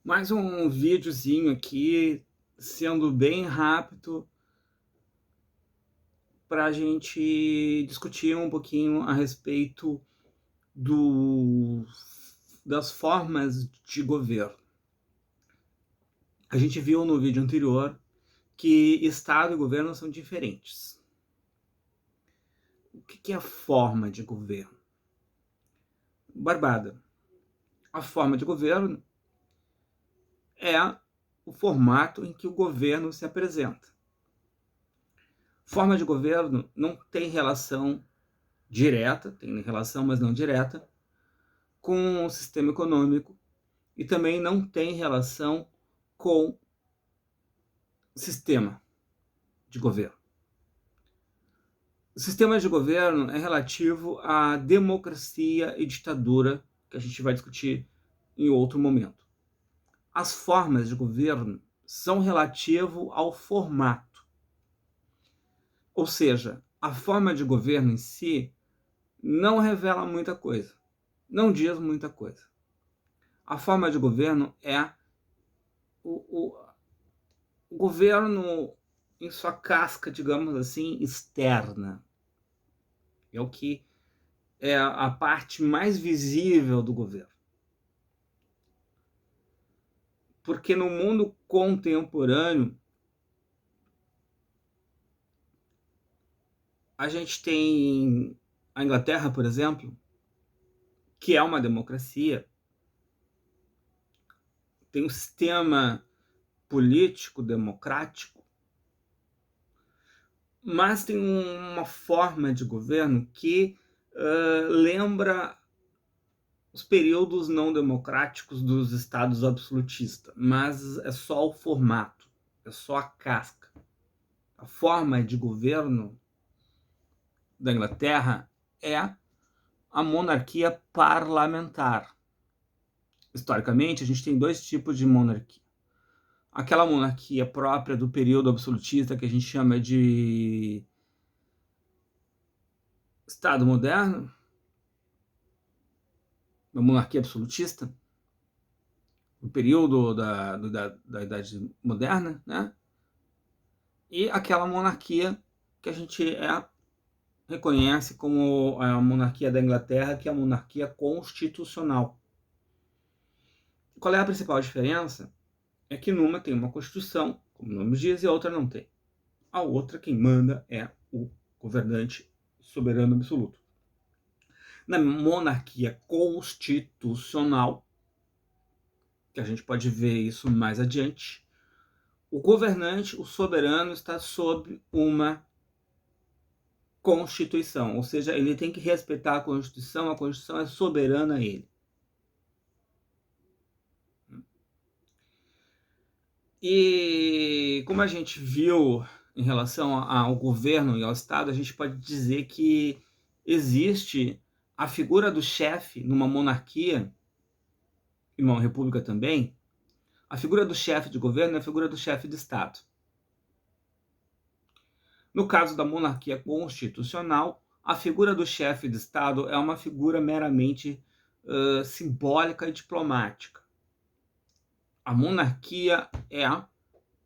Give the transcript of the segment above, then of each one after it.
Mais um videozinho aqui, sendo bem rápido, para a gente discutir um pouquinho a respeito do, das formas de governo. A gente viu no vídeo anterior que Estado e governo são diferentes. O que é a forma de governo? Barbada. A forma de governo é o formato em que o governo se apresenta. Forma de governo não tem relação direta, tem relação, mas não direta, com o sistema econômico e também não tem relação com o sistema de governo. O sistema de governo é relativo à democracia e ditadura, que a gente vai discutir em outro momento. As formas de governo são relativo ao formato. Ou seja, a forma de governo em si não revela muita coisa, não diz muita coisa. A forma de governo é o governo em sua casca, digamos assim, externa. É o que é a parte mais visível do governo. Porque no mundo contemporâneo, a gente tem a Inglaterra, por exemplo, que é uma democracia, tem um sistema político democrático, mas tem uma forma de governo que lembra os períodos não democráticos dos estados absolutistas, mas é só o formato, é só a casca. A forma de governo da Inglaterra é a monarquia parlamentar. Historicamente, a gente tem dois tipos de monarquia. Aquela monarquia própria do período absolutista que a gente chama de Estado moderno, uma monarquia absolutista, no período da Idade Moderna, né? E aquela monarquia que a gente reconhece como a monarquia da Inglaterra, que é a monarquia constitucional. Qual é a principal diferença? É que numa tem uma constituição, como o nome diz, e a outra não tem. A outra, quem manda é o governante soberano absoluto. Na monarquia constitucional, que a gente pode ver isso mais adiante, o governante, o soberano, está sob uma Constituição, ou seja, ele tem que respeitar a Constituição é soberana a ele. E como a gente viu em relação ao governo e ao Estado, a gente pode dizer que existe a figura do chefe numa monarquia e numa república também. A figura do chefe de governo é a figura do chefe de Estado. No caso da monarquia constitucional, a figura do chefe de Estado é uma figura meramente simbólica e diplomática. A monarquia é a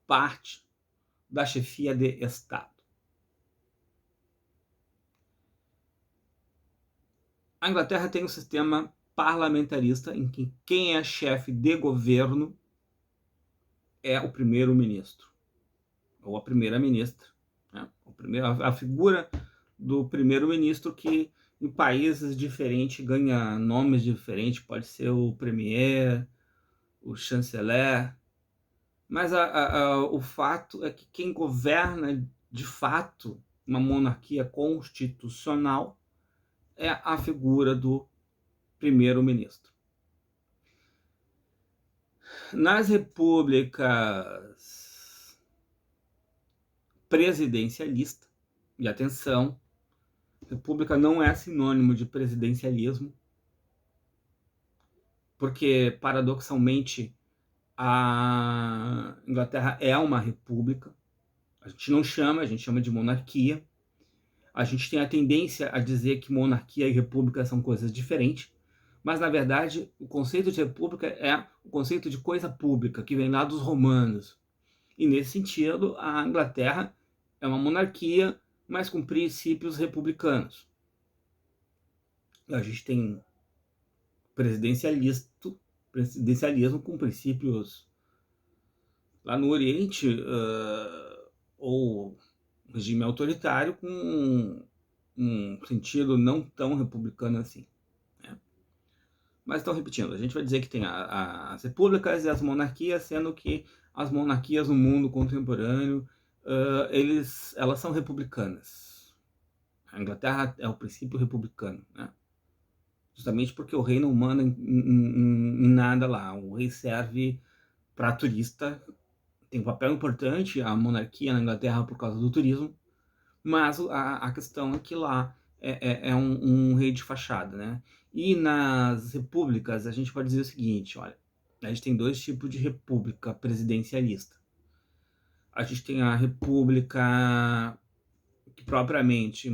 parte da chefia de Estado. A Inglaterra tem um sistema parlamentarista em que quem é chefe de governo é o primeiro-ministro, ou a primeira-ministra. Né? A figura do primeiro-ministro que em países diferentes ganha nomes diferentes, pode ser o premier, o chanceler, mas o fato é que quem governa de fato uma monarquia constitucional é a figura do primeiro-ministro. Nas repúblicas presidencialistas, e atenção, república não é sinônimo de presidencialismo, porque paradoxalmente a Inglaterra é uma república. A gente não chama, a gente chama de monarquia. A gente tem a tendência a dizer que monarquia e república são coisas diferentes, Mas, na verdade, o conceito de república é o conceito de coisa pública, que vem lá dos romanos. E, nesse sentido, a Inglaterra é uma monarquia, mas com princípios republicanos. A gente tem presidencialismo com princípios lá no Oriente, ou regime autoritário com um sentido não tão republicano assim, né? Mas então, repetindo, a gente vai dizer que tem as repúblicas e as monarquias, sendo que as monarquias no mundo contemporâneo, elas são republicanas. A Inglaterra é o princípio republicano, né? Justamente porque o rei não manda em nada lá. O rei serve para turista, tem um papel importante a monarquia na Inglaterra por causa do turismo, mas a questão é que lá é um rei de fachada, né? E nas repúblicas a gente pode dizer o seguinte, olha, a gente tem dois tipos de república presidencialista. A gente tem a república que propriamente,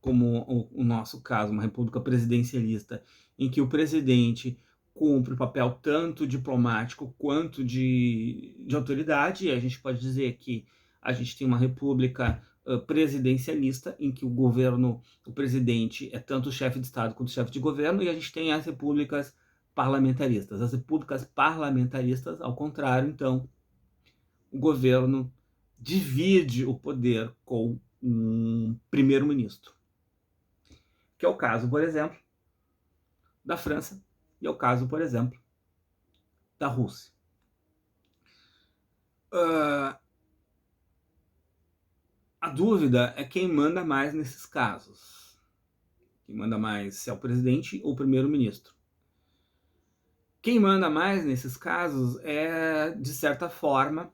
como o nosso caso, uma república presidencialista, em que o presidente cumpre o papel tanto diplomático quanto de autoridade, e a gente pode dizer que a gente tem uma república presidencialista, em que o presidente é tanto o chefe de Estado quanto o chefe de governo, e a gente tem as repúblicas parlamentaristas. As repúblicas parlamentaristas, ao contrário, então, o governo divide o poder com um primeiro-ministro, que é o caso, por exemplo, da França e é o caso, por exemplo, da Rússia. A dúvida é quem manda mais nesses casos. Quem manda mais, se é o presidente ou o primeiro-ministro. Quem manda mais nesses casos é, de certa forma,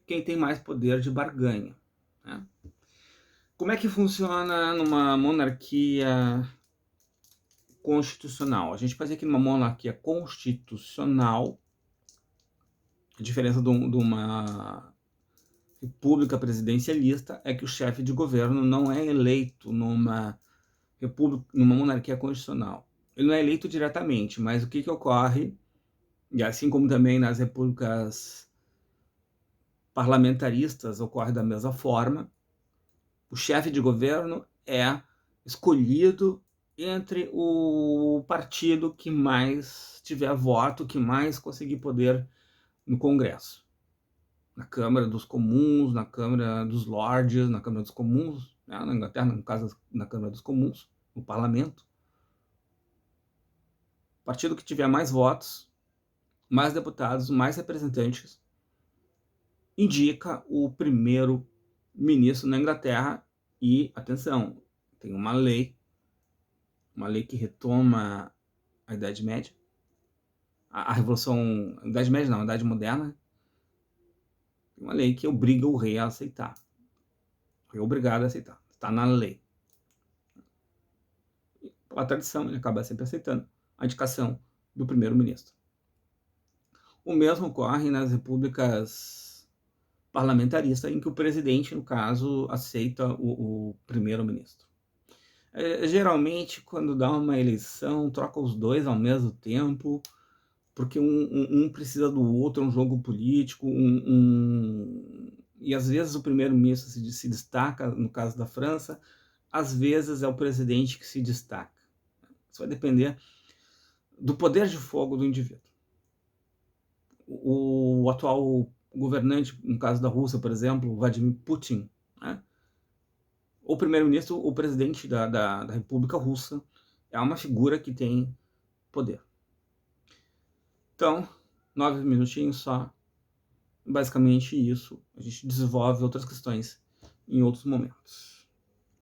quem tem mais poder de barganha, né? Como é que funciona numa monarquia constitucional? A gente pode dizer que numa monarquia constitucional, a diferença de uma república presidencialista é que o chefe de governo não é eleito numa monarquia constitucional. Ele não é eleito diretamente, mas o que ocorre, e assim como também nas repúblicas parlamentaristas ocorre da mesma forma, o chefe de governo é escolhido entre o partido que mais tiver voto, que mais conseguir poder no Congresso. Na Câmara dos Comuns, na Câmara dos Lordes, na Câmara dos Comuns, né? Na Inglaterra, no caso, na Câmara dos Comuns, no Parlamento. O partido que tiver mais votos, mais deputados, mais representantes, indica o primeiro-ministro na Inglaterra. E, atenção, tem uma lei que retoma a Idade Média, a Revolução, a Idade Média não, a Idade Moderna, tem uma lei que obriga o rei a aceitar. O rei é obrigado a aceitar, está na lei. Pela tradição, ele acaba sempre aceitando a indicação do primeiro-ministro. O mesmo ocorre nas repúblicas parlamentaristas, em que o presidente, no caso, aceita o primeiro-ministro. Geralmente, quando dá uma eleição, troca os dois ao mesmo tempo, porque um precisa do outro, é um jogo político, e às vezes o primeiro-ministro se destaca, no caso da França, às vezes é o presidente que se destaca. Isso vai depender do poder de fogo do indivíduo. O atual governante, no caso da Rússia, por exemplo, Vladimir Putin, né? O primeiro-ministro, o presidente da República Russa, é uma figura que tem poder. Então, 9 minutinhos só. Basicamente isso. A gente desenvolve outras questões em outros momentos.